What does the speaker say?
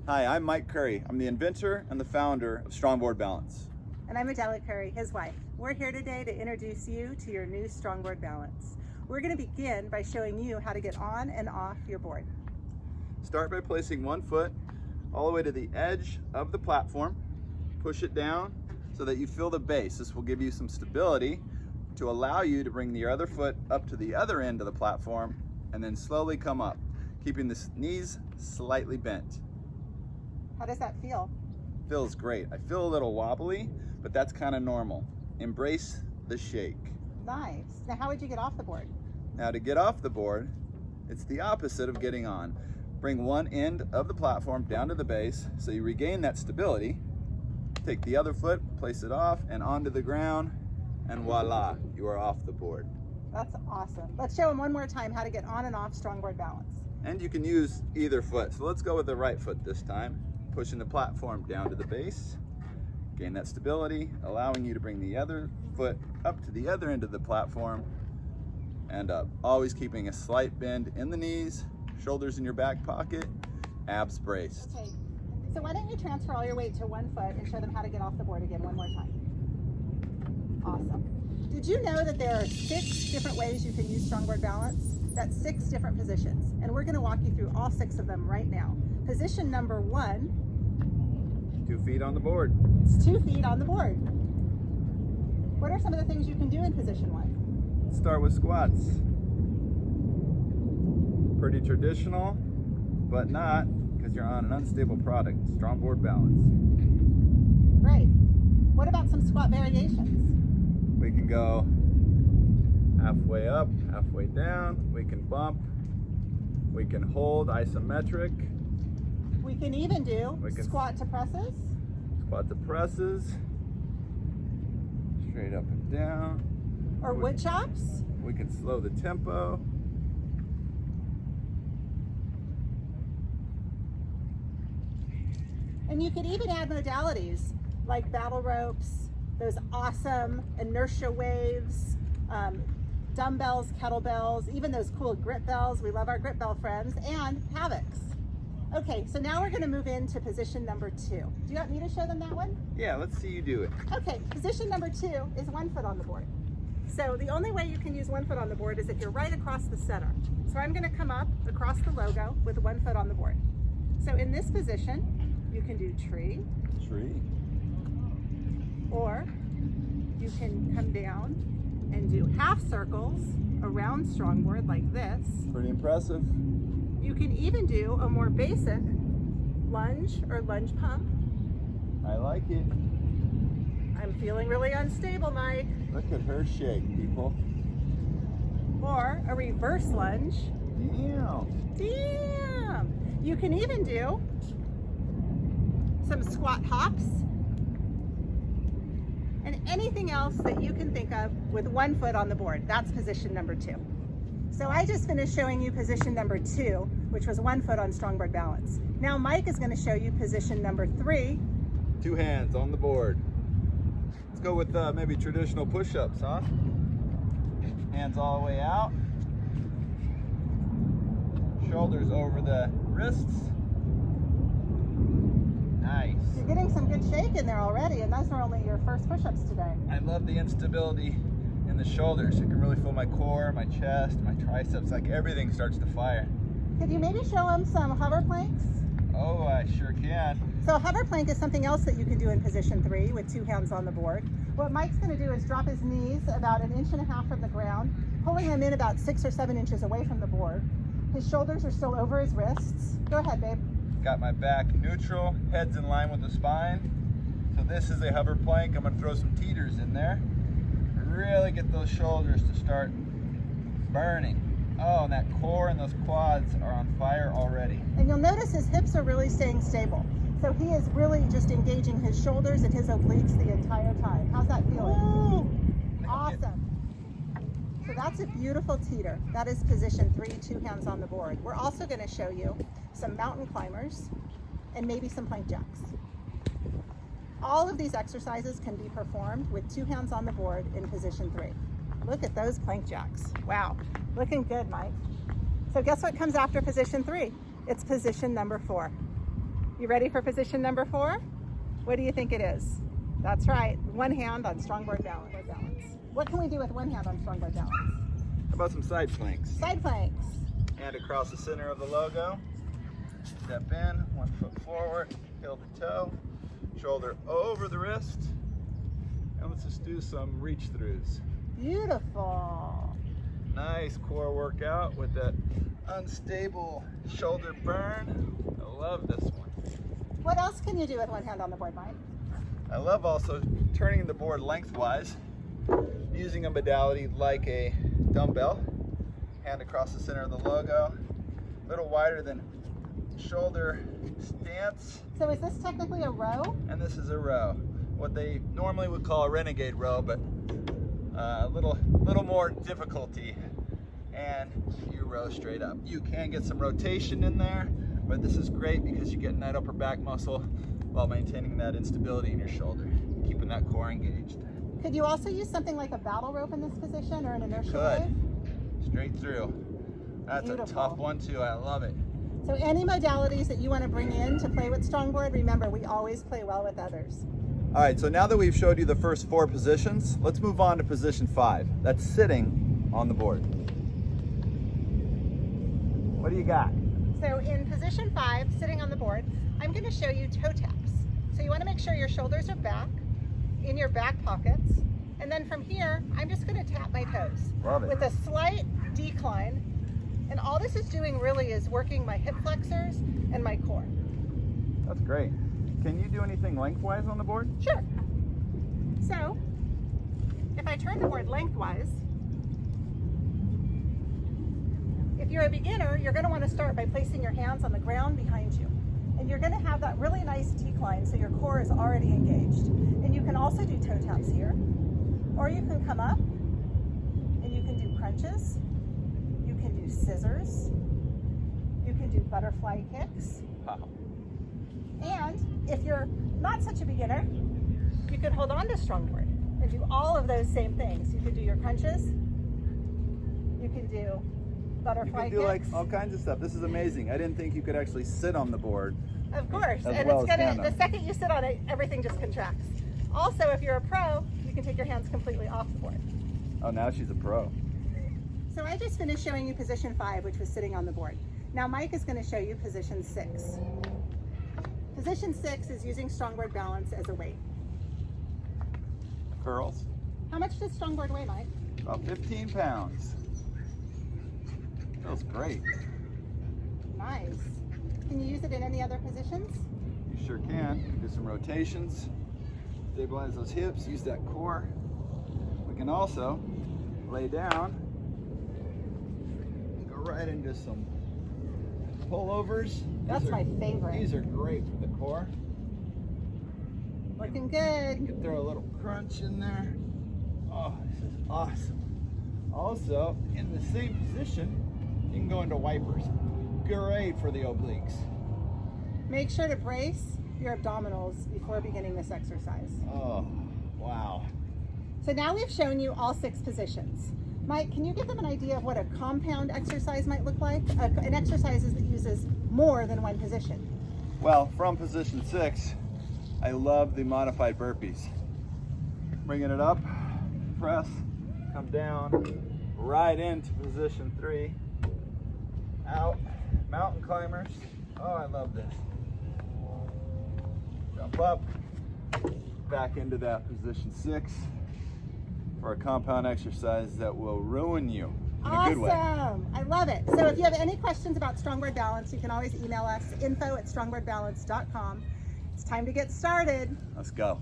Hi, I'm Mike Curry. I'm the inventor and the founder of StrongBoard Balance. And I'm Adela Curry, his wife. We're here today to introduce you to your new StrongBoard Balance. We're going to begin by showing you how to get on and off your board. Start by placing one foot all the way to the edge of the platform. Push it down so that you feel the base. This will give you some stability to allow you to bring your other foot up to the other end of the platform and then slowly come up, keeping the knees slightly bent. How does that feel? Feels great. I feel a little wobbly, but that's kind of normal. Embrace the shake. Nice. Now how would you get off the board? Now to get off the board, it's the opposite of getting on. Bring one end of the platform down to the base so you regain that stability. Take the other foot, place it off and onto the ground, and voila, you are off the board. That's awesome. Let's show them one more time how to get on and off StrongBoard Balance. And you can use either foot. So let's go with the right foot this time. Pushing the platform down to the base, gain that stability, allowing you to bring the other foot up to the other end of the platform and up. Always keeping a slight bend in the knees, shoulders in your back pocket, abs braced. Okay, so why don't you transfer all your weight to one foot and show them how to get off the board again one more time. Awesome. Did you know that there are 6 different ways you can use StrongBoard Balance? That's 6 different positions, and we're going to walk you through all 6 of them right now. Position number 1. 2 feet on the board. It's 2 feet on the board. What are some of the things you can do in position 1? Let's start with squats. Pretty traditional, but not, because you're on an unstable product. StrongBoard Balance. Great. What about some squat variations? We can go halfway up, halfway down. We can bump. We can hold isometric. We can even do squat to presses. Squat to presses. Straight up and down. Or wood chops. We can slow the tempo. And you can even add modalities like battle ropes, those awesome inertia waves, dumbbells, kettlebells, even those cool grip bells. We love our grip bell friends, and havocs. Okay, so now we're going to move into position number 2. Do you want me to show them that one? Yeah, let's see you do it. Okay, position number 2 is 1 foot on the board. So the only way you can use 1 foot on the board is if you're right across the center. So I'm going to come up across the logo with 1 foot on the board. So in this position, you can do tree. Or you can come down and do half circles around StrongBoard like this. Pretty impressive. You can even do a more basic lunge or lunge pump. I like it. I'm feeling really unstable, Mike. Look at her shake, people. Or a reverse lunge. Damn. You can even do some squat hops and anything else that you can think of with 1 foot on the board. That's position number 2. So I just finished showing you position number 2, which was 1 foot on StrongBoard Balance. Now Mike is going to show you position number 3. 2 hands on the board. Let's go with maybe traditional push-ups, huh? Hands all the way out. Shoulders over the wrists. Nice. You're getting some good shake in there already, and those are only your first push-ups today. I love the instability in the shoulders. You can really feel my core, my chest, my triceps, like everything starts to fire. Could you maybe show them some hover planks? Oh, I sure can. So a hover plank is something else that you can do in position 3 with 2 hands on the board. What Mike's going to do is drop his knees about 1.5 inches from the ground, pulling them in about 6 or 7 inches away from the board. His shoulders are still over his wrists. Go ahead, babe. Got my back neutral, head's in line with the spine. So this is a hover plank. I'm going to throw some teeters in there. Really get those shoulders to start burning. Oh, and that core and those quads are on fire already. And you'll notice his hips are really staying stable. So he is really just engaging his shoulders and his obliques the entire time. How's that feeling? Woo! Awesome. So that's a beautiful teeter. That is position 3, 2 hands on the board. We're also going to show you some mountain climbers and maybe some plank jacks. All of these exercises can be performed with 2 hands on the board in position 3. Look at those plank jacks. Wow, looking good, Mike. So guess what comes after position 3? It's position number 4. You ready for position number 4? What do you think it is? That's right, one hand on StrongBoard Balance. What can we do with one hand on StrongBoard Balance? How about some side planks? Side planks. Hand across the center of the logo. Step in, 1 foot forward, heel to toe, shoulder over the wrist. And let's just do some reach throughs. Beautiful. Nice core workout with that unstable shoulder burn. I love this one. What else can you do with one hand on the board, Mike? I love also turning the board lengthwise, using a modality like a dumbbell. Hand across the center of the logo, a little wider than shoulder stance. So is this technically a row? And this is a row. What they normally would call a renegade row, but a little more difficulty. And you row straight up. You can get some rotation in there, but this is great because you get that upper back muscle while maintaining that instability in your shoulder, keeping that core engaged. Could you also use something like a battle rope in this position or an inertial Could. wave? Straight through. That's Beautiful. a tough one too. I love it. So any modalities that you want to bring in to play with StrongBoard, remember we always play well with others. All right, so now that we've showed you the first 4 positions, let's move on to position 5. That's sitting on the board. What do you got? So in position 5, sitting on the board, I'm going to show you toe taps. So you want to make sure your shoulders are back, in your back pockets, and then from here, I'm just going to tap my toes. Love it. With a slight decline, and all this is doing really is working my hip flexors and my core. That's great. Can you do anything lengthwise on the board? Sure. So, if I turn the board lengthwise, if you're a beginner, you're going to want to start by placing your hands on the ground behind you. And you're going to have that really nice decline so your core is already engaged. And you can also do toe taps here. Or you can come up and you can do crunches. You can do scissors. You can do butterfly kicks. Wow. And if you're not such a beginner, you can hold on to StrongBoard and do all of those same things. You can do your crunches. You can do butterfly You can do like kicks. all kinds of stuff. This is amazing. I didn't think you could actually sit on the board. Of course, As and well it's as gonna. stand The up. second you sit on it, everything just contracts. Also, if you're a pro, you can take your hands completely off the board. Oh, now she's a pro. So I just finished showing you position 5, which was sitting on the board. Now Mike is going to show you position 6. Position 6 is using StrongBoard Balance as a weight. Curls. How much does StrongBoard weigh, Mike? About 15 pounds. Feels great. Nice. Can you use it in any other positions? You sure can. You can do some rotations, stabilize those hips, use that core. We can also lay down, go right into some pullovers. That's my favorite. These are great for the core. Looking You good. can throw a little crunch in there. Oh, this is awesome. Also, in the same position, you can go into wipers. Great for the obliques. Make sure to brace your abdominals before beginning this exercise. Oh, wow. So now we've shown you all 6 positions. Mike, can you give them an idea of what a compound exercise might look like? An exercise that uses more than one position. Well, from position 6, I love the modified burpees. Bringing it up, press, come down, right into position 3, out, mountain climbers. Oh, I love this. Jump up, back into that position 6 for a compound exercise that will ruin you in a good way. Awesome! I love it. So if you have any questions about StrongBoard Balance, you can always email us, info@strongboardbalance.com. It's time to get started. Let's go.